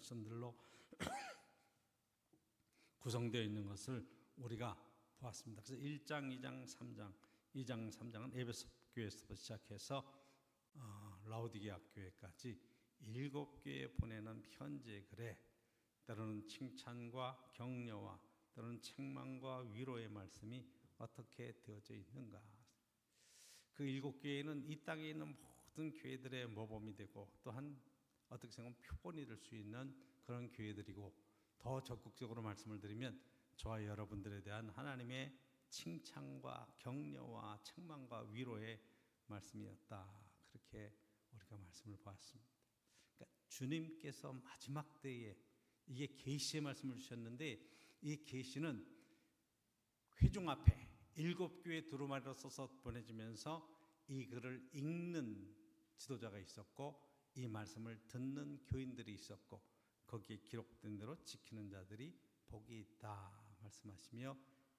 열선들로 구성되어 있는 것을 우리가 보았습니다. 그래서 1장, 2장, 3장, 2장, 3장은 에베소 교회에서부터 시작해서 라오디게아 교회까지 7교회에 보내는 편지의 글에 때로는 칭찬과 격려와 때로는 책망과 위로의 말씀이 어떻게 되어져 있는가. 그 7교회는 이 땅에 있는 모든 교회들의 모범이 되고 또한 어떻게 생각하면 표본이 될 수 있는 그런 교회들이고, 더 적극적으로 말씀을 드리면 저와 여러분들에 대한 하나님의 칭찬과 격려와 책망과 위로의 말씀이었다. 그렇게 우리가 말씀을 보았습니다. 그러니까 주님께서 마지막 때에 이게 계시의 말씀을 주셨는데, 이 계시는 회중 앞에 7교회 두루마리로 써서 보내주면서 이 글을 읽는 지도자가 있었고 이 말씀을 듣는 교인들이 있었고 거기에 기록된 대로 지키는 자들이 복이 있다 말씀하시며,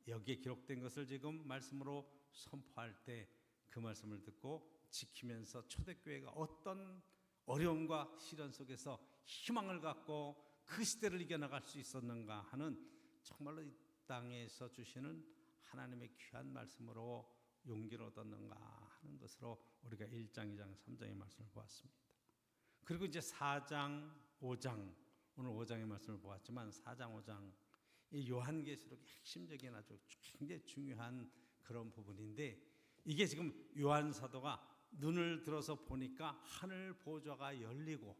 여기에 기록된 것을 지금 말씀으로 선포할 때 그 말씀을 듣고 지키면서 초대교회가 어떤 어려움과 시련 속에서 희망을 갖고 그 시대를 이겨나갈 수 있었는가 하는, 정말로 이 땅에서 주시는 하나님의 귀한 말씀으로 용기를 얻었는가 하는 것으로 우리가 1장, 2장, 3장의 말씀을 보았습니다. 그리고 이제 4장, 5장, 오늘 5장의 말씀을 보았지만 4장, 5장 이 요한계시록의 핵심적인 아주 굉장히 중요한 그런 부분인데, 이게 지금 요한 사도가 눈을 들어서 보니까 하늘 보좌가 열리고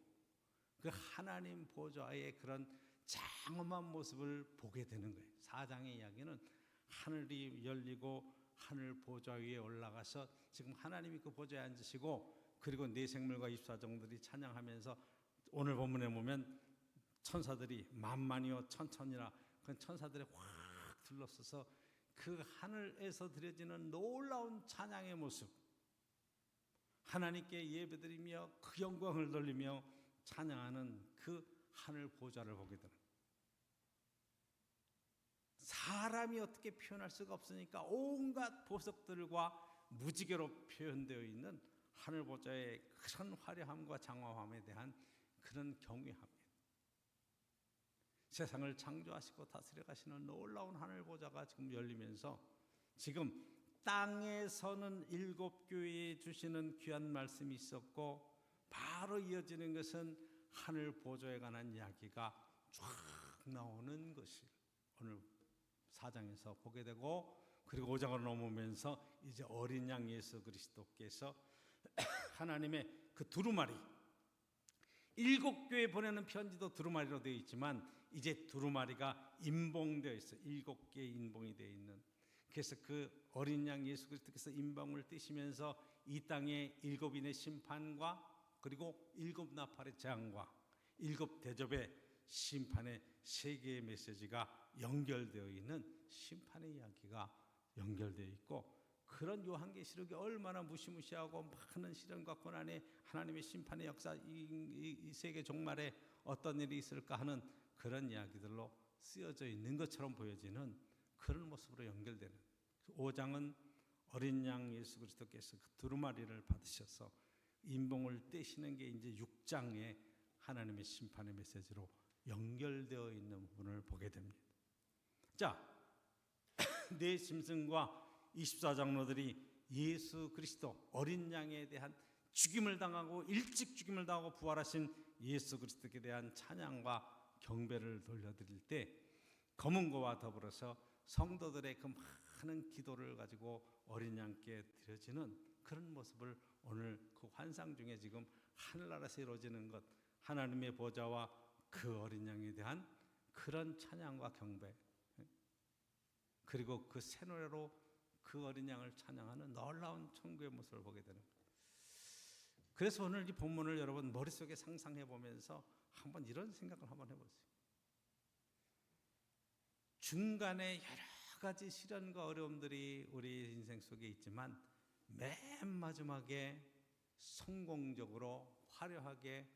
그 하나님 보좌의 그런 장엄한 모습을 보게 되는 거예요. 4장의 이야기는 하늘이 열리고 하늘 보좌 위에 올라가서 지금 하나님이 그 보좌에 앉으시고, 그리고 네 생물과 24종들이 찬양하면서 오늘 본문에 보면 천사들이 만만이요 천천이라 그 천사들이 확 둘러서서 그 하늘에서 드려지는 놀라운 찬양의 모습, 하나님께 예배드리며 그 영광을 돌리며 찬양하는 그 하늘 보좌를 보게 되는, 사람이 어떻게 표현할 수가 없으니까 온갖 보석들과 무지개로 표현되어 있는 하늘 보좌의 그런 화려함과 장엄함에 대한 그런 경외함이에요. 세상을 창조하시고 다스려 가시는 놀라운 하늘 보좌가 지금 열리면서 지금 땅에서는 7교회에 주시는 귀한 말씀이 있었고, 바로 이어지는 것은 하늘 보좌에 관한 이야기가 쫙 나오는 것이 오늘 4장에서 보게 되고, 그리고 5장으로 넘으면서 이제 어린 양 예수 그리스도께서 하나님의 그 두루마리, 7교회 보내는 편지도 두루마리로 되어 있지만 이제 두루마리가 인봉되어 있어요. 7개의 인봉이 되어 있는. 그래서 그 어린 양 예수 그리스도께서 인봉을 떼시면서 이 땅의 7인의 심판과 그리고 7나팔의 재앙과 7대접의 심판의 세 개의 메시지가 연결되어 있는 심판의 이야기가 연결되어 있고, 그런 요한계시록이 얼마나 무시무시하고 많은 시련과 고난의 하나님의 심판의 역사, 이 세계 종말에 어떤 일이 있을까 하는 그런 이야기들로 쓰여져 있는 것처럼 보여지는 그런 모습으로 연결되는, 5장은 어린 양 예수 그리스도께서 그 두루마리를 받으셔서 인봉을 떼시는 게 이제 6장의 하나님의 심판의 메시지로 연결되어 있는 부분을 보게 됩니다. 자, 네 짐승과 24장로들이 예수 그리스도 어린 양에 대한 죽임을 당하고 일찍 죽임을 당하고 부활하신 예수 그리스도께 대한 찬양과 경배를 돌려드릴 때 검은고와 더불어서 성도들의 그 많은 기도를 가지고 어린 양께 드려지는 그런 모습을 오늘 그 환상 중에 지금 하늘나라에서 이루어지는 것, 하나님의 보좌와 그 어린 양에 대한 그런 찬양과 경배, 그리고 그 새 노래로 그 어린 양을 찬양하는 놀라운 천국의 모습을 보게 되는 거예요. 그래서 오늘 이 본문을 여러분 머릿속에 상상해 보면서 한번 이런 생각을 한번 해보세요. 중간에 여러 가지 시련과 어려움들이 우리 인생 속에 있지만 맨 마지막에 성공적으로 화려하게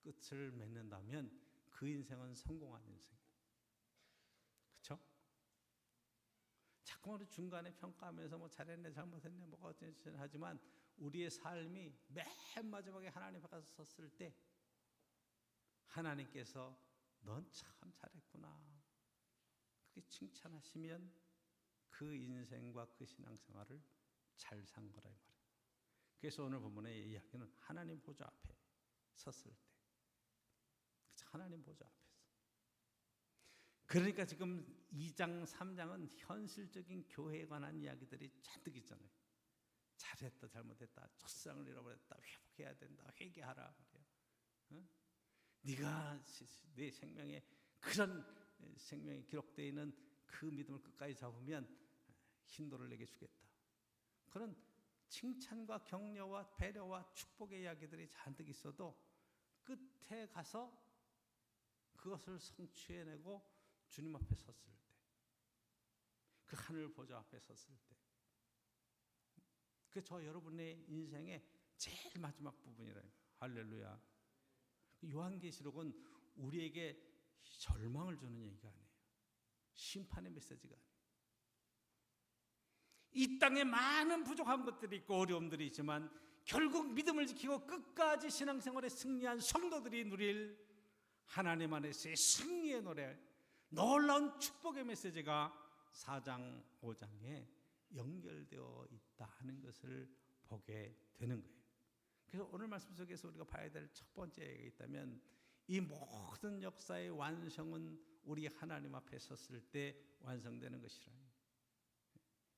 끝을 맺는다면 그 인생은 성공한 인생이에요. 그렇죠? 자꾸 우리 중간에 평가하면서 뭐 잘했네 잘못했네 뭐가 어쩌지 하지만 우리의 삶이 맨 마지막에 하나님 앞에 가서 섰을 때 하나님께서 넌 참 잘했구나. 그렇게 칭찬하시면 그 인생과 그 신앙생활을 잘 산 거라 이 말이에요. 그래서 오늘 본문의 이야기는 하나님 보좌 앞에 섰을 때, 하나님 보좌 앞에서. 그러니까 지금 2장 3장은 현실적인 교회에 관한 이야기들이 잔뜩 있잖아요. 잘했다 잘못했다, 첫사랑을 잃어버렸다, 회복해야 된다, 회개하라 말이야. 어? 네가 내 생명에 그런 생명이 기록되어 있는 그 믿음을 끝까지 잡으면 hin도를 내게 주겠다. 그런 칭찬과 격려와 배려와 축복의 이야기들이 잔뜩 있어도 끝에 가서 그것을 성취해내고 주님 앞에 섰을 때, 그 하늘 보좌 앞에 섰을 때, 그 저 여러분의 인생의 제일 마지막 부분이라요. 할렐루야. 요한계시록은 우리에게 절망을 주는 얘기가 아니에요. 심판의 메시지가 아니에요. 이 땅에 많은 부족한 것들이 있고 어려움들이 있지만 결국 믿음을 지키고 끝까지 신앙생활에 승리한 성도들이 누릴 하나님 안에서의 승리의 노래, 놀라운 축복의 메시지가 4장 5장에 연결되어 있다 하는 것을 보게 되는 거예요. 그래서 오늘 말씀 속에서 우리가 봐야 될 첫 번째가 있다면, 이 모든 역사의 완성은 우리 하나님 앞에 섰을 때 완성되는 것이라.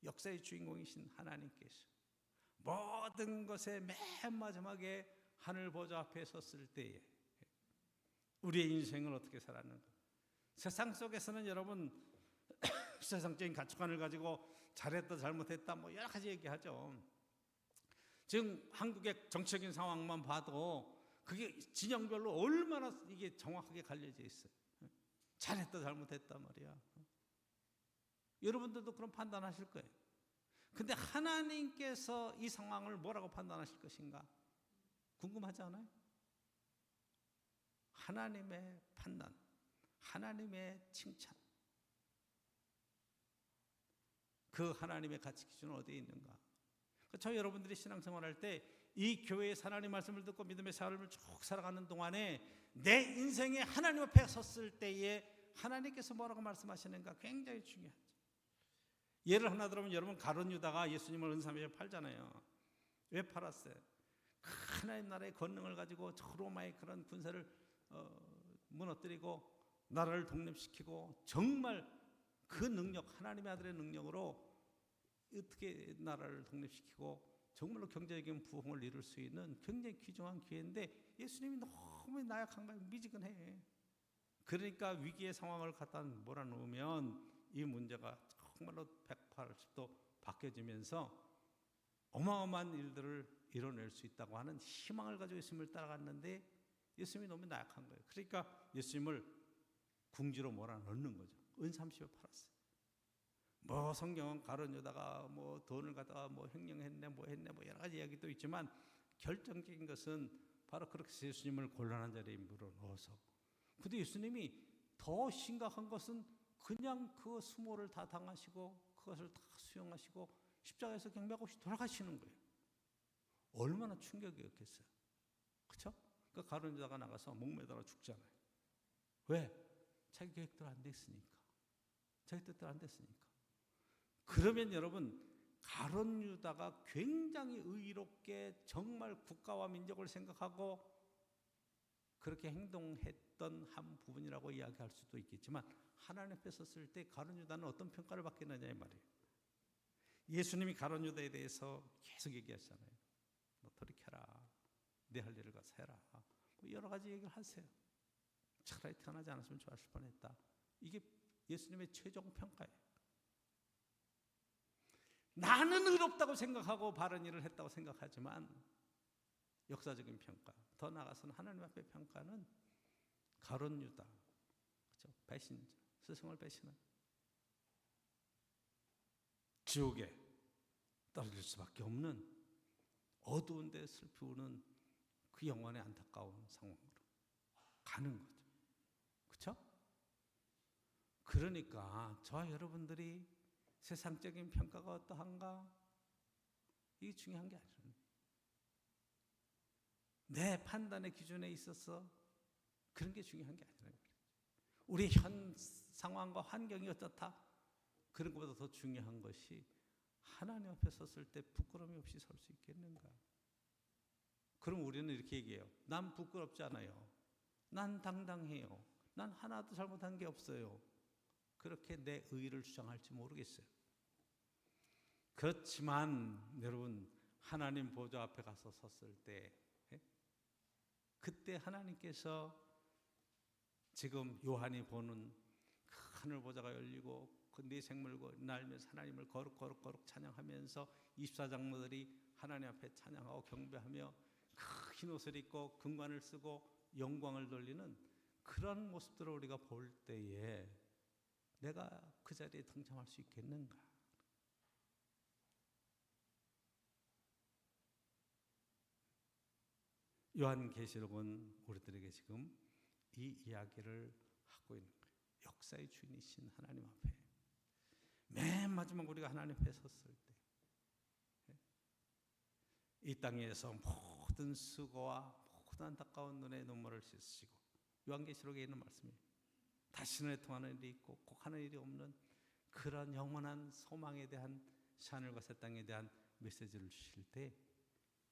역사의 주인공이신 하나님께서 모든 것의 맨 마지막에 하늘 보좌 앞에 섰을 때에 우리의 인생을 어떻게 살았는가. 세상 속에서는 여러분 세상적인 가치관을 가지고 잘했다 잘못했다 뭐 여러 가지 얘기하죠. 지금 한국의 정치적인 상황만 봐도 그게 진영별로 얼마나 이게 정확하게 갈려져 있어요. 잘했다 잘못했다 말이야. 여러분들도 그런 판단하실 거예요. 근데 하나님께서 이 상황을 뭐라고 판단하실 것인가 궁금하지 않아요? 하나님의 판단, 하나님의 칭찬, 그 하나님의 가치 기준은 어디에 있는가? 저 여러분들이 신앙생활할 때 이 교회의 하나님 말씀을 듣고 믿음의 삶을 쭉 살아가는 동안에 내 인생에 하나님 앞에 섰을 때에 하나님께서 뭐라고 말씀하시는가 굉장히 중요하죠. 예를 하나 들어보면 여러분 가룟 유다가 예수님을 은사매에 팔잖아요. 왜 팔았어요? 하나님 나라의 권능을 가지고 저 로마의 그런 군사를 무너뜨리고 나라를 독립시키고 정말 그 능력, 하나님의 아들의 능력으로 어떻게 나라를 독립시키고 정말로 경제적인 부흥을 이룰 수 있는 굉장히 귀중한 기회인데 예수님이 너무 나약한 거예요. 미지근해. 그러니까 위기의 상황을 갖다 몰아놓으면 이 문제가 정말로 180도 바뀌어지면서 어마어마한 일들을 이뤄낼 수 있다고 하는 희망을 가지고 예수님을 따라갔는데 예수님이 너무 나약한 거예요. 그러니까 예수님을 궁지로 몰아넣는 거죠. 은 30에 팔았어요. 뭐 성경은 가룟 유다가 뭐 돈을 갖다가 뭐 횡령했네 뭐 했네 뭐 여러 가지 이야기도 있지만 결정적인 것은 바로 그렇게 예수님을 곤란한 자리에 물어넣어서. 근데 예수님이 더 심각한 것은 그냥 그 수모를 다 당하시고 그것을 다 수용하시고 십자가에서 경배하고 돌아가시는 거예요. 얼마나 충격이었겠어요. 그렇죠? 그 가룟 유다가 나가서 목매달아 죽잖아요. 왜? 자기 계획대로 안 됐으니까. 자기 뜻대로 안 됐으니까. 그러면 여러분 가룟 유다가 굉장히 의롭게 정말 국가와 민족을 생각하고 그렇게 행동했던 한 부분이라고 이야기할 수도 있겠지만 하나님 앞에 섰을 때 가룟 유다는 어떤 평가를 받겠느냐 이 말이에요. 예수님이 가룟 유다에 대해서 계속 얘기하시잖아요. 너 돌이켜라. 내 할 일을 가서 해라. 뭐 여러 가지 얘기를 하세요. 차라리 태어나지 않았으면 좋았을 뻔했다. 이게 예수님의 최종 평가예요. 나는 의롭다고 생각하고 바른 일을 했다고 생각하지만 역사적인 평가, 더 나아가서는 하나님 앞의 평가는 가룟 유다, 그렇죠? 배신자, 스승을 배신한 지옥에 떨어질 수밖에 없는 어두운 데 슬피 우는 그 영혼의 안타까운 상황으로 가는 거죠. 그렇죠? 그러니까 저와 여러분들이 세상적인 평가가 어떠한가? 이게 중요한 게 아니에요. 내 판단의 기준에 있어서 그런 게 중요한 게 아니라 우리 현 상황과 환경이 어떻다? 그런 것보다 더 중요한 것이 하나님 앞에 섰을 때 부끄러움이 없이 설 수 있겠는가? 그럼 우리는 이렇게 얘기해요. 난 부끄럽지 않아요. 난 당당해요. 난 하나도 잘못한 게 없어요. 그렇게 내 의의를 주장할지 모르겠어요. 그렇지만 여러분, 하나님 보좌 앞에 가서 섰을 때 그때 하나님께서 지금 요한이 보는 그 하늘 보좌가 열리고 그 네 생물고 날면서 하나님을 거룩 찬양하면서 24장로들이 하나님 앞에 찬양하고 경배하며 그 흰 옷을 입고 금관을 쓰고 영광을 돌리는 그런 모습들을 우리가 볼 때에 내가 그 자리에 동참할 수 있겠는가? 요한계시록은 우리들에게 지금 이 이야기를 하고 있는 거예요. 역사의 주인이신 하나님 앞에 맨 마지막 우리가 하나님 앞에 섰을 때 이 땅에서 모든 수고와 모든 안타까운 눈의 눈물을 씻으시고 요한계시록에 있는 말씀이에요. 다시는 통하는 일이 있고 꼭 하는 일이 없는 그런 영원한 소망에 대한 하늘과 새 땅에 대한 메시지를 주실 때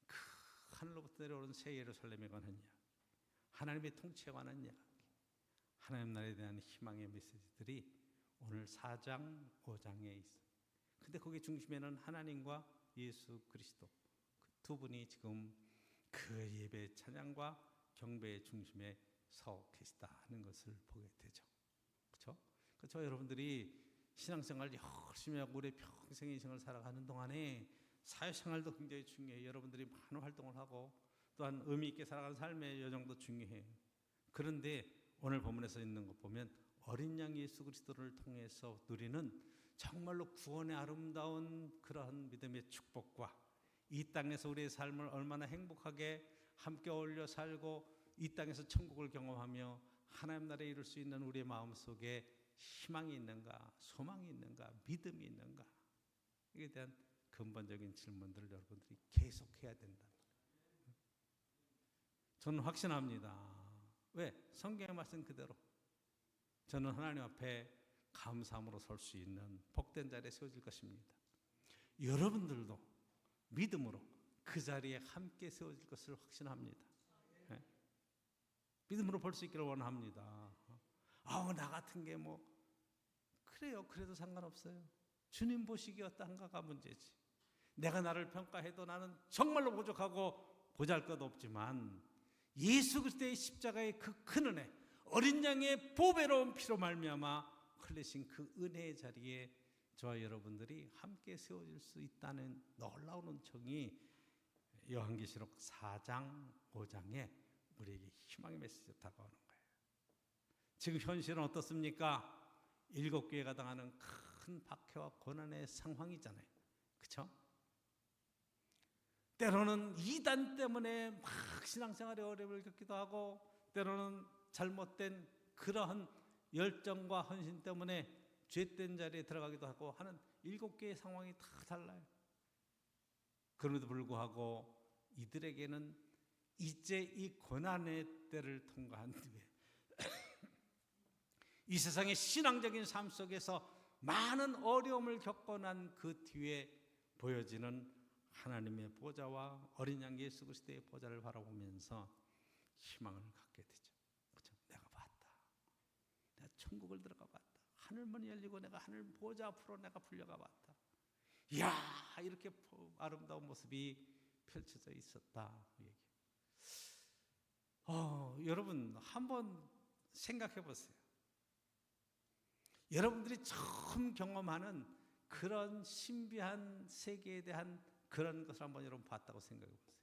그 하늘로부터 내려오는 새 예루살렘에 관한 이야기, 하나님의 통치에 관한 이야기, 하나님 나라에 대한 희망의 메시지들이 오늘 4장, 5장에 있어요. 근데 거기 중심에는 하나님과 예수 그리스도 그 두 분이 지금 그 예배 찬양과 경배의 중심에 서 계시다는 것을 보게 되죠. 그렇죠? 그렇죠? 여러분들이 신앙생활 열심히 하고 우리 평생의 인생을 살아가는 동안에 사회생활도 굉장히 중요해요. 여러분들이 많은 활동을 하고 또한 의미 있게 살아가는 삶의 여정도 중요해요. 그런데 오늘 본문에서 있는 것 보면 어린 양 예수 그리스도를 통해서 누리는 정말로 구원의 아름다운 그러한 믿음의 축복과 이 땅에서 우리의 삶을 얼마나 행복하게 함께 어울려 살고 이 땅에서 천국을 경험하며 하나님 나라에 이룰 수 있는 우리의 마음속에 희망이 있는가, 소망이 있는가, 믿음이 있는가, 이에 대한 근본적인 질문들을 여러분들이 계속해야 된다. 저는 확신합니다. 왜? 성경의 말씀 그대로 저는 하나님 앞에 감사함으로 설 수 있는 복된 자리에 세워질 것입니다. 여러분들도 믿음으로 그 자리에 함께 세워질 것을 확신합니다. 네? 믿음으로 볼 수 있기를 원합니다. 나 같은 게 뭐 그래요. 그래도 상관없어요. 주님 보시기에 어떠한가가 문제지. 내가 나를 평가해도 나는 정말로 부족하고 보잘것없지만 예수 그리스도의 십자가의 그 큰 은혜, 어린 양의 보배로운 피로 말미암아 흘리신 그 은혜의 자리에 저와 여러분들이 함께 세워질 수 있다는 놀라운 은총이 요한계시록 4장, 5장에 우리에게 희망의 메시지가 다가오는 거예요. 지금 현실은 어떻습니까? 7교회가 당하는 큰 박해와 고난의 상황이잖아요. 그렇죠? 때로는 이단 때문에 막 신앙생활에 어려움을 겪기도 하고 때로는 잘못된 그러한 열정과 헌신 때문에 죄된 자리에 들어가기도 하고 하는 7개의 상황이 다 달라요. 그럼에도 불구하고 이들에게는 이제 이 고난의 때를 통과한 뒤에 이 세상의 신앙적인 삶 속에서 많은 어려움을 겪고 난 그 뒤에 보여지는 하나님의 보좌와 어린 양 예수 그리스도의 보좌를 바라보면서 희망을 갖게 되죠. 그렇죠? 내가 봤다. 내가 천국을 들어가 봤다. 하늘문이 열리고 내가 하늘 보좌 앞으로 내가 불려가 봤다. 이야, 이렇게 아름다운 모습이 펼쳐져 있었다. 여러분 한번 생각해 보세요. 여러분들이 처음 경험하는 그런 신비한 세계에 대한 그런 것을 한번 여러분 봤다고 생각해 보세요.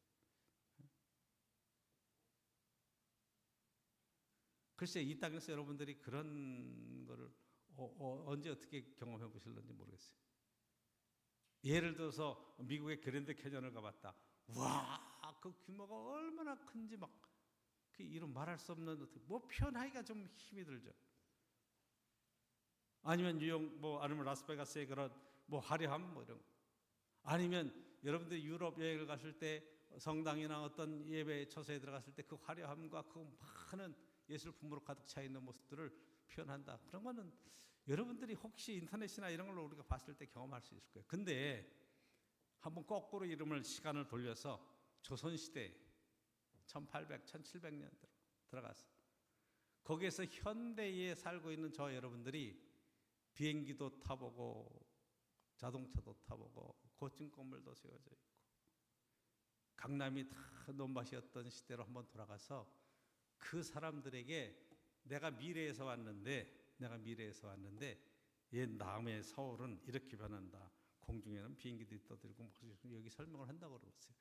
글쎄 이 땅에서 여러분들이 그런 거를 언제 어떻게 경험해 보실는지 모르겠어요. 예를 들어서 미국의 그랜드 캐년을 가봤다. 와, 그 규모가 얼마나 큰지 막 그 이름 말할 수 없는 뭐 표현하기가 좀 힘이 들죠. 아니면 뉴욕 아니면 라스베가스의 그런 화려함 이런 거. 아니면 여러분들이 유럽 여행을 갔을 때 성당이나 어떤 예배 처소에 들어갔을 때 그 화려함과 그 많은 예술 품으로 가득 차 있는 모습들을 표현한다. 그런 거는 여러분들이 혹시 인터넷이나 이런 걸로 우리가 봤을 때 경험할 수 있을 거예요. 근데 한번 거꾸로 시간을 돌려서 조선시대 1800, 1700년대로 들어가서 거기에서 현대에 살고 있는 저 여러분들이 비행기도 타보고 자동차도 타보고 고층 건물도 세워져 있고 강남이 다 논밭이었던 시대로 한번 돌아가서 그 사람들에게 내가 미래에서 왔는데 옛 다음에 서울은 이렇게 변한다. 공중에는 비행기들이 떠들고 여기 설명을 한다고 그러겠어요.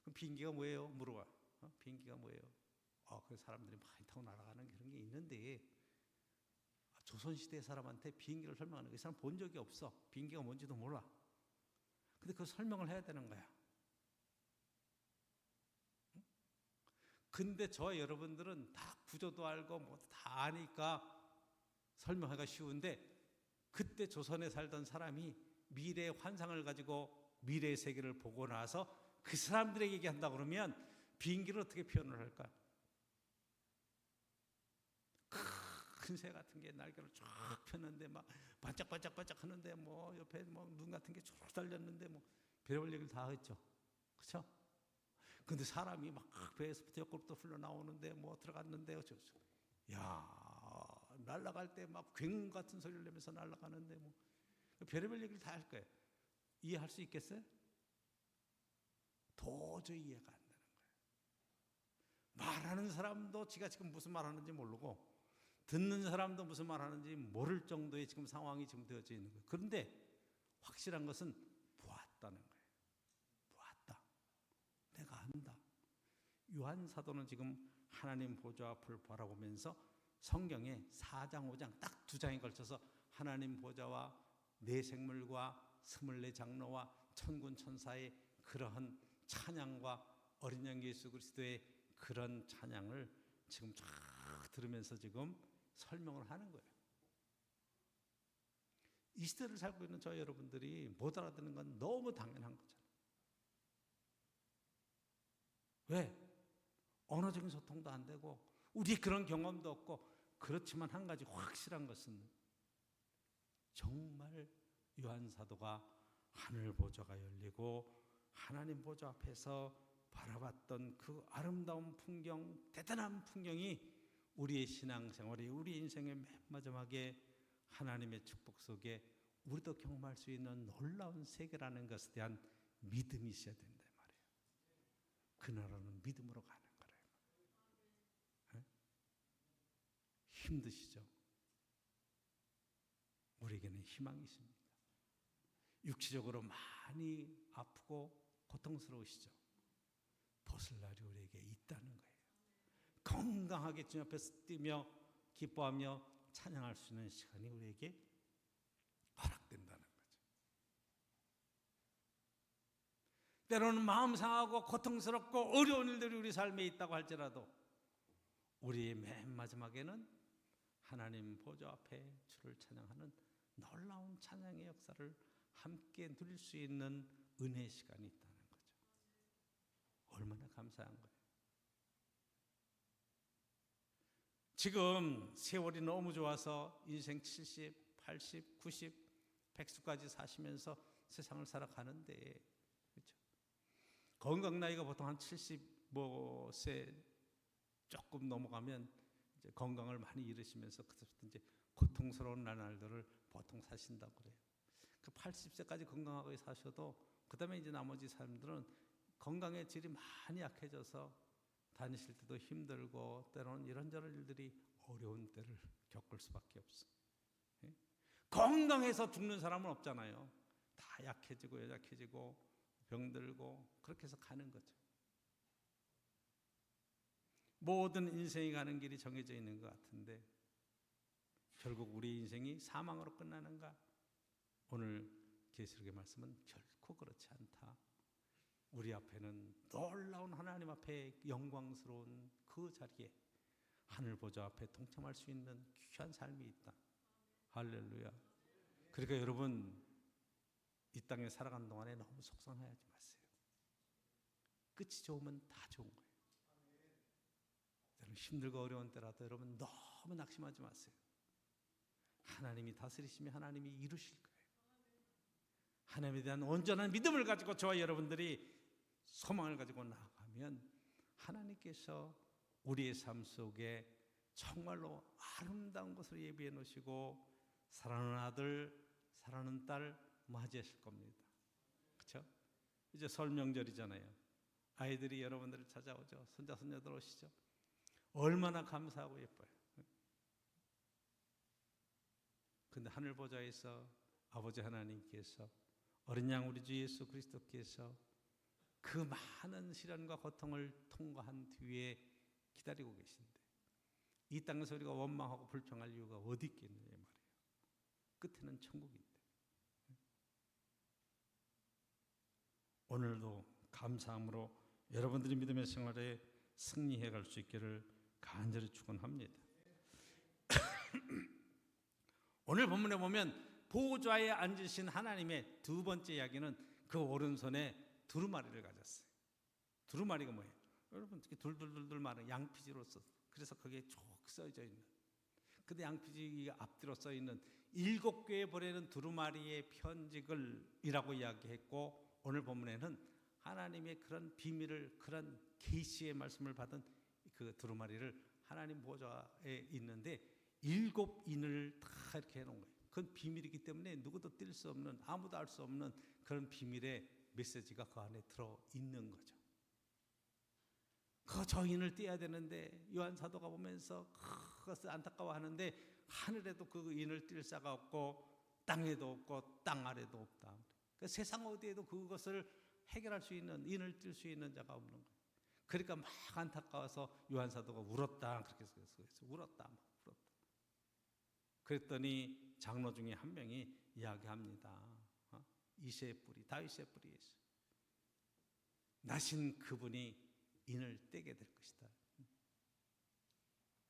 그럼 비행기가 뭐예요? 물어봐. 비행기가 뭐예요? 그 사람들이 많이 타고 날아가는 그런 게 있는데 조선시대 사람한테 비행기를 설명하는 그 사람 본 적이 없어. 비행기가 뭔지도 몰라. 근데 그 설명을 해야 되는 거야. 근데 저 여러분들은 다 구조도 알고 뭐 다 아니까 설명하기가 쉬운데 그때 조선에 살던 사람이 미래의 환상을 가지고 미래의 세계를 보고 나서 그 사람들에게 얘기한다 그러면 비행기를 어떻게 표현을 할까? 큰 새 같은 게 날개를 쫙 폈는데 막 반짝반짝반짝 하는데 뭐 옆에 뭐 눈 같은 게 쭉 달렸는데 뭐 별별 얘기를 다 했죠. 그렇죠? 근데 사람이 막 배에서부터 옆구리부터 흘러나오는데 뭐 들어갔는데 어쩌고 날아갈 때 막 굉음 같은 소리를 내면서 날아가는데 뭐 별의별 얘기를 다 할 거예요. 이해할 수 있겠어요? 도저히 이해가 안 되는 거예요. 말하는 사람도 지가 지금 무슨 말하는지 모르고 듣는 사람도 무슨 말하는지 모를 정도의 지금 상황이 지금 되어져 있는 거예요. 그런데 확실한 것은 보았다는 거예요. 보았다. 내가 안다. 요한 사도는 지금 하나님 보좌 앞을 바라보면서 성경에 4장, 5장 딱 2장에 걸쳐서 하나님 보좌와 내 생물과 24장로와 천군 천사의 그러한 찬양과 어린 양 예수 그리스도의 그런 찬양을 지금 쫙 들으면서 지금 설명을 하는 거예요. 이 시대를 살고 있는 저 여러분들이 못 알아듣는 건 너무 당연한 거잖아요. 왜? 언어적인 소통도 안 되고 우리 그런 경험도 없고 그렇지만 한 가지 확실한 것은 정말 요한 사도가 하늘 보좌가 열리고 하나님 보좌 앞에서 바라봤던 그 아름다운 풍경, 대단한 풍경이 우리의 신앙생활이 우리 인생의 맨 마지막에 하나님의 축복 속에 우리도 경험할 수 있는 놀라운 세계라는 것에 대한 믿음이 있어야 된단 말이에요. 그 나라는 믿음으로 가는 거래요. 네? 힘드시죠? 우리에게는 희망이 있습니다. 육체적으로 많이 아프고 고통스러우시죠? 벗을 날이 우리에게 있다는 거예요. 건강하게 주님 앞에서 뛰며 기뻐하며 찬양할 수 있는 시간이 우리에게 허락된다는 거죠. 때로는 마음 상하고 고통스럽고 어려운 일들이 우리 삶에 있다고 할지라도 우리의 맨 마지막에는 하나님 보좌 앞에 주를 찬양하는 놀라운 찬양의 역사를 함께 누릴 수 있는 은혜의 시간이 있다는 거죠. 얼마나 감사한 거예요. 지금 세월이 너무 좋아서 인생 70, 80, 90, 100수까지 사시면서 세상을 살아가는데 그렇죠? 건강 나이가 보통 한 70세 조금 넘어가면 이제 건강을 많이 잃으시면서 그때부터 이제 고통스러운 나날들을 보통 사신다고 그래요. 그 80세까지 건강하게 사셔도 그다음에 이제 나머지 사람들은 건강의 질이 많이 약해져서 다니실 때도 힘들고 때로는 이런저런 일들이 어려운 때를 겪을 수밖에 없어. 예? 건강해서 죽는 사람은 없잖아요. 다 약해지고 연약해지고 병들고 그렇게 해서 가는 거죠. 모든 인생이 가는 길이 정해져 있는 것 같은데 결국 우리 인생이 사망으로 끝나는가? 오늘 계시록의 말씀은 결코 그렇지 않다. 우리 앞에는 놀라운 하나님 앞에 영광스러운 그 자리에 하늘 보좌 앞에 동참할 수 있는 귀한 삶이 있다. 할렐루야. 그러니까 여러분 이 땅에 살아가는 동안에 너무 속상해하지 마세요. 끝이 좋으면 다 좋은 거예요. 힘들고 어려운 때라도 여러분 너무 낙심하지 마세요. 하나님이 다스리시면 하나님이 이루실 거예요. 하나님에 대한 온전한 믿음을 가지고 저와 여러분들이 소망을 가지고 나아가면 하나님께서 우리의 삶 속에 정말로 아름다운 것을 예비해 놓으시고 사랑하는 아들, 사랑하는 딸 맞이하실 겁니다. 그렇죠? 이제 설 명절이잖아요. 아이들이 여러분들을 찾아오죠. 손자 손녀들 오시죠. 얼마나 감사하고 예뻐요. 근데 하늘 보좌에서 아버지 하나님께서 어린 양 우리 주 예수 그리스도께서 그 많은 시련과 고통을 통과한 뒤에 기다리고 계신데 이 땅에서 우리가 원망하고 불평할 이유가 어디 있겠느냐 말이에요. 끝에는 천국인데. 오늘도 감사함으로 여러분들이 믿음의 생활에 승리해 갈 수 있기를 간절히 축원합니다. 오늘 본문에 보면 보좌에 앉으신 하나님의 두 번째 이야기는 그 오른손에 두루마리를 가졌어요. 두루마리가 뭐예요? 여러분 둘둘둘둘 마른 양피지로서 그래서 거기에 쭉 써져 있는. 근데 양피지 앞뒤로 써 있는 7개에 보내는 두루마리의 편지글이라고 이야기했고 오늘 본문에는 하나님의 그런 비밀을 그런 계시의 말씀을 받은 그 두루마리를 하나님 보좌에 있는데 7인을 다 이렇게 해놓은 거예요. 그건 비밀이기 때문에 누구도 뗄 수 없는 아무도 알 수 없는 그런 비밀의 메시지가 그 안에 들어있는 거죠. 그 저인을 떼야 되는데 요한 사도가 보면서 그것을 안타까워하는데 하늘에도 그 인을 뗄 자가 없고 땅에도 없고 땅 아래도 없다. 그러니까 세상 어디에도 그것을 해결할 수 있는 인을 뗄 수 있는 자가 없는 거예요. 그러니까 막 안타까워서 요한 사도가 울었다 그렇게 써서 울었다 막 울었다. 그랬더니 장로 중에 한 명이 이야기합니다. 이새의 뿌리 다윗의 뿌리에서 나신 그분이 인을 떼게 될 것이다.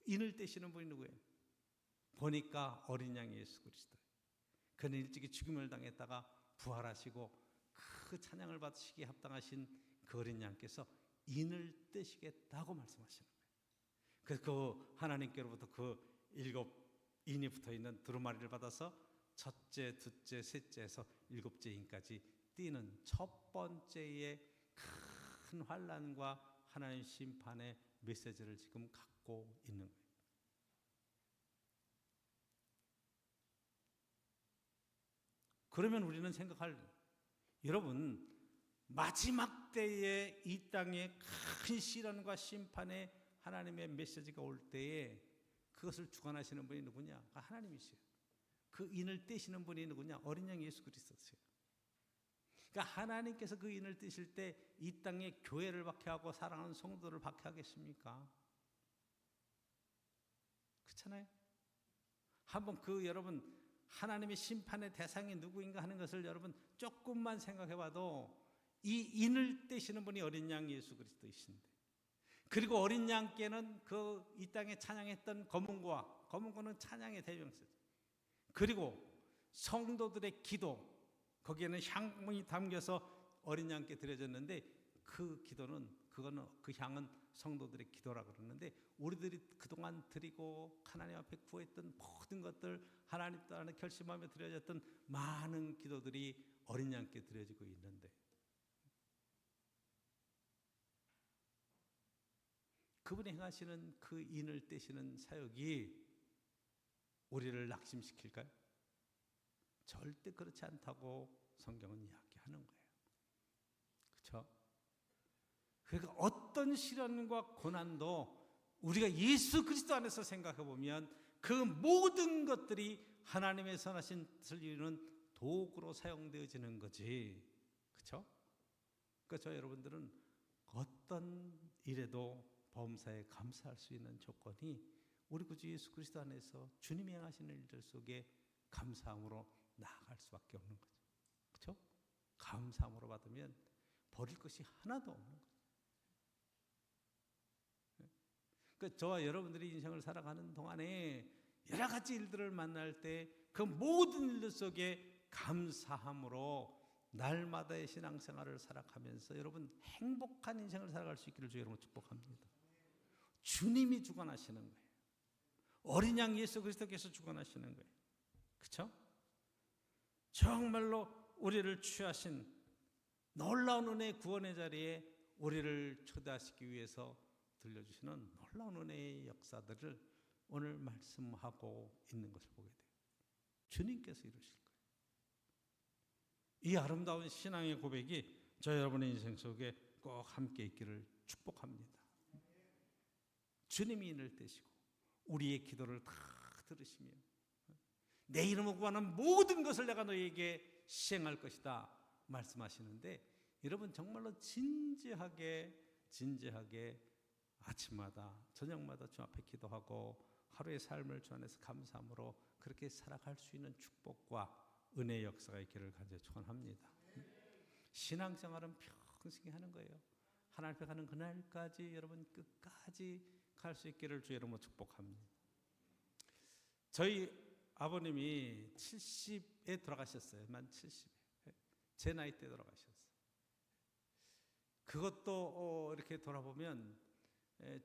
인을 떼시는 분이 누구예요? 보니까 어린 양 예수 그리스도. 그는 일찍이 죽임을 당했다가 부활하시고 그 찬양을 받으시기에 합당하신 그 어린 양께서 인을 떼시겠다고 말씀하시는 거예요. 그래서 그 하나님께로부터 그 7인이 붙어있는 두루마리를 받아서 첫째, 둘째, 셋째에서 7째 인까지 띄는 첫 번째의 큰 환난과 하나님 심판의 메시지를 지금 갖고 있는 거예요. 그러면 우리는 생각할 여러분 마지막 때에 이 땅에 큰 시련과 심판의 하나님의 메시지가 올 때에 그것을 주관하시는 분이 누구냐? 하나님이세요. 그 인을 떼시는 분이 누구냐? 어린 양 예수 그리스도세요. 그러니까 하나님께서 그 인을 떼실 때 이 땅에 교회를 박해하고 사랑하는 성도를 박해하겠습니까? 그렇잖아요. 한번 그 여러분 하나님의 심판의 대상이 누구인가 하는 것을 여러분 조금만 생각해봐도 이 인을 떼시는 분이 어린 양 예수 그리스도이신데 그리고 어린 양께는 그 이 땅에 찬양했던 검은고는 찬양의 대명사죠. 그리고 성도들의 기도 거기에는 향문이 담겨서 어린 양께 드려졌는데 그 기도는 그 향은 성도들의 기도라 그러는데 우리들이 그동안 드리고 하나님 앞에 구했던 모든 것들 하나님 따라 결심하며 드려졌던 많은 기도들이 어린 양께 드려지고 있는데 그분이 행하시는 그 인을 떼시는 사역이 우리를 낙심시킬까요? 절대 그렇지 않다고 성경은 이야기하는 거예요. 그렇죠? 그러니까 어떤 시련과 고난도 우리가 예수 그리스도 안에서 생각해 보면 그 모든 것들이 하나님의 선하신 뜻을 이루는 도구로 사용되어지는 거지. 그렇죠? 그러니까 저 여러분들은 어떤 일에도 범사에 감사할 수 있는 조건이 우리 구주 예수 그리스도 안에서 주님이 행하시는 일들 속에 감사함으로 나아갈 수밖에 없는 거죠. 그렇죠? 감사함으로 받으면 버릴 것이 하나도 없는 거죠. 그러니까 저와 여러분들이 인생을 살아가는 동안에 여러 가지 일들을 만날 때 그 모든 일들 속에 감사함으로 날마다의 신앙생활을 살아가면서 여러분 행복한 인생을 살아갈 수 있기를 주 여러분 축복합니다. 주님이 주관하시는 거예요. 어린 양 예수 그리스도께서 주관하시는 거예요. 그렇죠? 정말로 우리를 취하신 놀라운 은혜의 구원의 자리에 우리를 초대하시기 위해서 들려주시는 놀라운 은혜의 역사들을 오늘 말씀하고 있는 것을 보게 돼요. 주님께서 이루실 거예요. 이 아름다운 신앙의 고백이 저 여러분의 인생 속에 꼭 함께 있기를 축복합니다. 주님이 인을 떼시고 우리의 기도를 다 들으시며 내 이름으로 구하는 모든 것을 내가 너희에게 시행할 것이다 말씀하시는데, 여러분 정말로 진지하게 아침마다 저녁마다 주 앞에 기도하고 하루의 삶을 주 안에서 감사함으로 그렇게 살아갈 수 있는 축복과 은혜의 역사가 있기를 간절히 축원합니다. 신앙생활은 평생 하는 거예요. 하나님 앞에 가는 그날까지 여러분 끝까지 갈 수 있기를 주 이름으로 축복합니다. 저희 아버님이 70에 돌아가셨어요. 만 70에. 제 나이 때 돌아가셨어요. 그것도 이렇게 돌아보면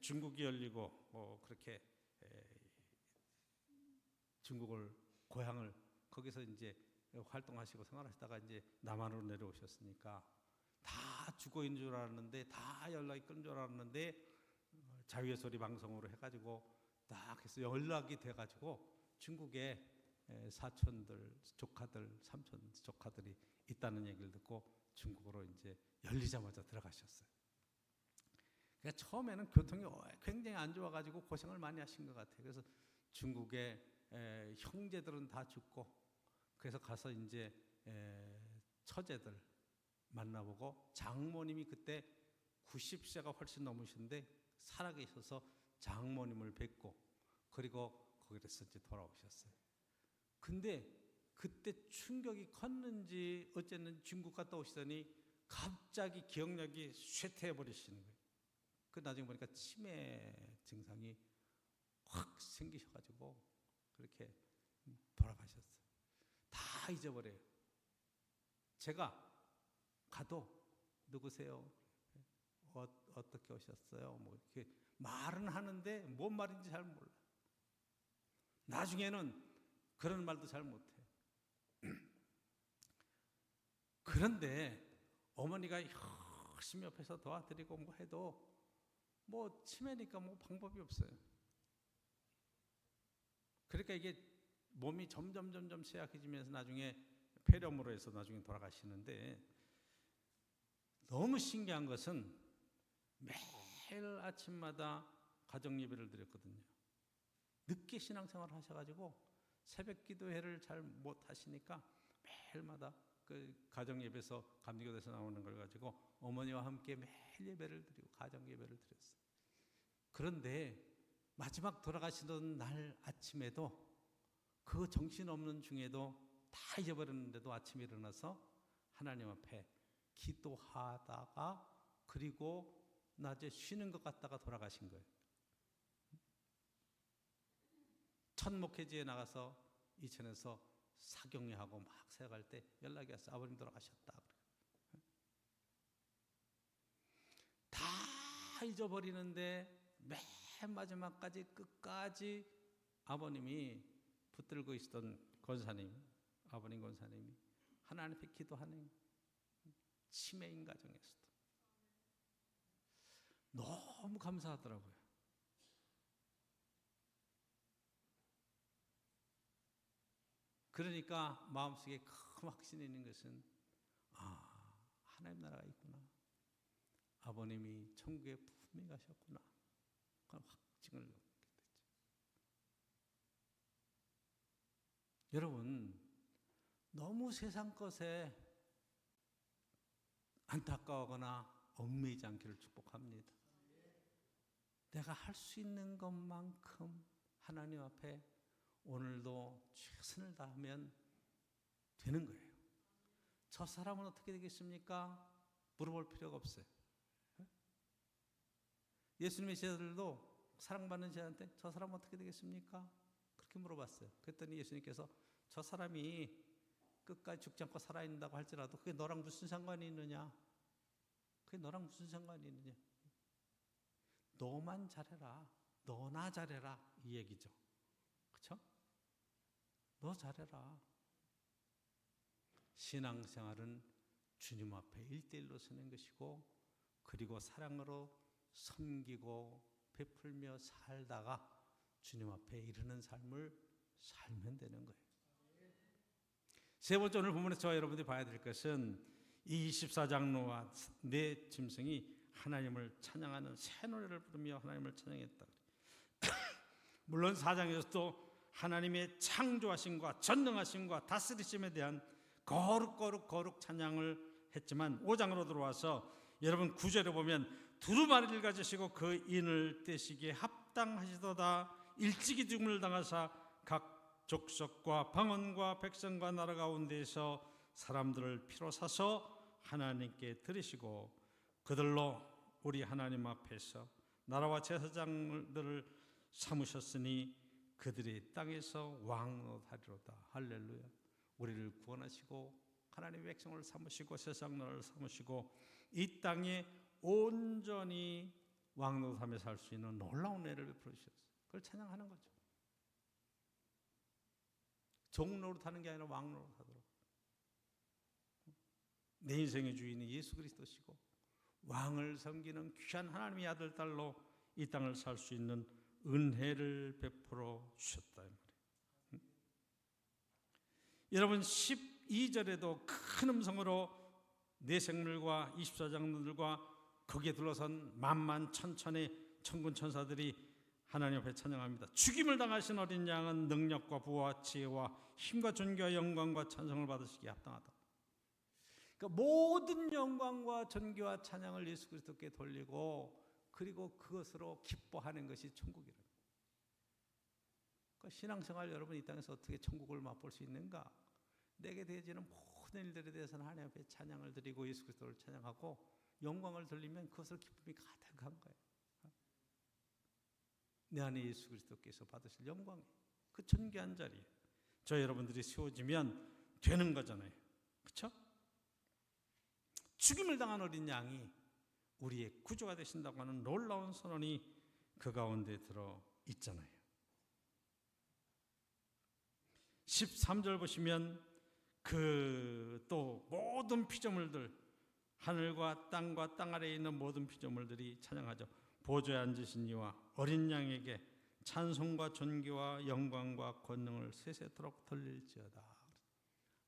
중국이 열리고 그렇게 중국을 고향을 거기서 이제 활동하시고 생활하시다가 이제 남한으로 내려오셨으니까 다 죽어 있는 줄 알았는데, 다 연락이 끊은 줄 알았는데 자유의 소리 방송으로 해가지고 딱 해서 연락이 돼가지고 중국에 사촌들, 조카들, 삼촌 조카들이 있다는 얘기를 듣고 중국으로 이제 열리자마자 들어가셨어요. 그러니까 처음에는 교통이 굉장히 안 좋아가지고 고생을 많이 하신 것 같아요. 그래서 중국의 형제들은 다 죽고, 그래서 가서 이제 처제들 만나보고, 장모님이 그때 90세가 훨씬 넘으신데 살아계셔서 장모님을 뵙고, 그리고 거기서 이제 돌아오셨어요. 근데 그때 충격이 컸는지 어쨌든 중국 갔다 오시더니 갑자기 기억력이 쇠퇴해 버리시는 거예요. 그 나중에 보니까 치매 증상이 확 생기셔가지고 그렇게 돌아가셨어요. 다 잊어버려요. 제가 가도 누구세요? 어떻게 오셨어요? 뭐 이렇게 말은 하는데 뭔 말인지 잘 몰라. 나중에는 그런 말도 잘 못해. 그런데 어머니가 열심히 옆에서 도와드리고 뭐 해도 뭐 치매니까 뭐 방법이 없어요. 그러니까 이게 몸이 점점 쇠약해지면서 나중에 폐렴으로 해서 나중에 돌아가시는데, 너무 신기한 것은 매일 아침마다 가정 예배를 드렸거든요. 늦게 신앙생활을 하셔가지고 새벽 기도회를 잘 못 하시니까 매일마다 그 가정 예배에서 감리교대에서 나오는 걸 가지고 어머니와 함께 매일 예배를 드리고 가정 예배를 드렸어요. 그런데 마지막 돌아가시던 날 아침에도 그 정신없는 중에도 다 잊어버렸는데도 아침에 일어나서 하나님 앞에 기도하다가 그리고 낮에 쉬는 것 같다가 돌아가신 거예요. 첫 목회지에 나가서 이천에서 사경례하고 막 세워갈 때 연락이 왔어요. 아버님 돌아가셨다. 다 잊어버리는데 맨 마지막까지 끝까지 아버님이 붙들고 있었던 권사님, 아버님 권사님이 하나님 앞에 기도하는 치매인 가정에서도 너무 감사하더라고요. 그러니까 마음속에 큰 확신이 있는 것은 하나님 나라가 있구나. 아버님이 천국에 분명히 가셨구나. 그런 확증을 얻게 됐죠. 여러분, 너무 세상 것에 안타까워하거나 얽매이지 않기를 축복합니다. 내가 할 수 있는 것만큼 하나님 앞에 오늘도 최선을 다하면 되는 거예요. 저 사람은 어떻게 되겠습니까? 물어볼 필요가 없어요. 예수님의 제자들도 사랑받는 제자한테 저 사람은 어떻게 되겠습니까? 그렇게 물어봤어요. 그랬더니 예수님께서 저 사람이 끝까지 죽지 않고 살아있는다고 할지라도 그게 너랑 무슨 상관이 있느냐? 그게 너랑 무슨 상관이 있느냐? 너만 잘해라. 너나 잘해라. 이 얘기죠. 그렇죠? 너 잘해라. 신앙생활은 주님 앞에 1대1로 서는 것이고, 그리고 사랑으로 섬기고 베풀며 살다가 주님 앞에 이르는 삶을 살면 되는 거예요. 세 번째, 오늘 본문에서 저와 여러분들이 봐야 될 것은 이 24장로와 네 짐승이 하나님을 찬양하는 새 노래를 부르며 하나님을 찬양했다. 물론 4장에서도 하나님의 창조하심과 전능하심과 다스리심에 대한 거룩 찬양을 했지만, 5장으로 들어와서 여러분 9절에 보면 두루마리를 가지시고 그 인을 떼시기에 합당하시도다. 일찍이 죽음을 당하사 각 족속과 방언과 백성과 나라 가운데에서 사람들을 피로 사서 하나님께 드리시고, 그들로 우리 하나님 앞에서 나라와 제사장들을 삼으셨으니 그들이 땅에서 왕노하리로다. 할렐루야. 우리를 구원하시고 하나님의 백성을 삼으시고 세상 나라를 삼으시고 이 땅에 온전히 왕노하며 살 수 있는 놀라운 은혜를 베풀어 주셨어요. 그걸 찬양하는 거죠. 종노릇 하는 게 아니라 왕노릇 하도록. 내 인생의 주인이 예수 그리스도시고 왕을 섬기는 귀한 하나님의 아들 딸로 이 땅을 살 수 있는 은혜를 베풀어 주셨다. 여러분 12절에도 큰 음성으로 네 생물과 24장로들과 거기에 둘러선 만만천천의 천군 천사들이 하나님 앞에 찬양합니다. 죽임을 당하신 어린 양은 능력과 부와 지혜와 힘과 존귀와 영광과 찬송을 받으시기에 합당하다. 그러니까 모든 영광과 존귀와 찬양을 예수 그리스도께 돌리고, 그리고 그것으로 기뻐하는 것이 천국이라. 그러니까 신앙생활 여러분 이 땅에서 어떻게 천국을 맛볼 수 있는가? 내게 되어지는 모든 일들에 대해서는 하나님 앞에 찬양을 드리고 예수 그리스도를 찬양하고 영광을 돌리면 그것을 기쁨이 가득한 거예요. 내 안에 예수 그리스도께서 받으실 영광, 그 존귀한 자리에 저 여러분들이 세워지면 되는 거잖아요. 그렇죠? 죽임을 당한 어린 양이 우리의 구주가 되신다고 하는 놀라운 선언이 그 가운데 들어 있잖아요. 13절 보시면 그 또 모든 피조물들, 하늘과 땅 아래에 있는 모든 피조물들이 찬양하죠. 보좌에 앉으신 이와 어린 양에게 찬송과 존귀와 영광과 권능을 세세토록 돌릴지어다.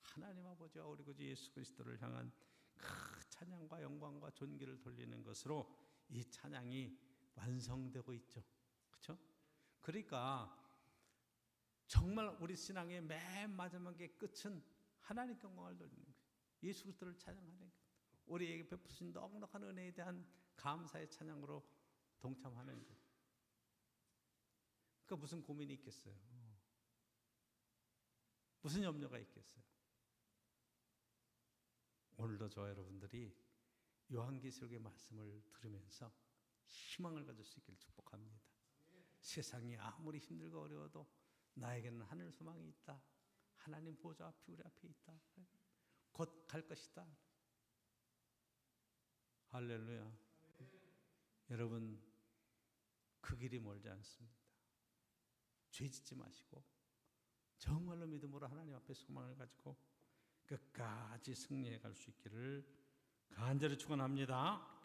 하나님 아버지와 우리 구주 예수 그리스도를 향한 그 찬양과 영광과 존귀를 돌리는 것으로 이 찬양이 완성되고 있죠. 그렇죠? 그러니까 정말 우리 신앙의 맨 마지막의 끝은 하나님께 영광을 돌리는 거예요. 예수 그리스도를 찬양하는 거예요. 우리에게 베푸신 넉넉한 은혜에 대한 감사의 찬양으로 동참하는 거예요. 그러니까 무슨 고민이 있겠어요? 무슨 염려가 있겠어요? 오늘도 저와 여러분들이 요한계시록의 말씀을 들으면서 희망을 가질 수 있기를 축복합니다. 세상이 아무리 힘들고 어려워도 나에게는 하늘 소망이 있다. 하나님 보좌 앞이 우리 앞에 있다. 곧 갈 것이다. 할렐루야. 여러분 그 길이 멀지 않습니다. 죄 짓지 마시고 정말로 믿음으로 하나님 앞에 소망을 가지고 끝까지 승리해 갈 수 있기를 간절히 축원합니다.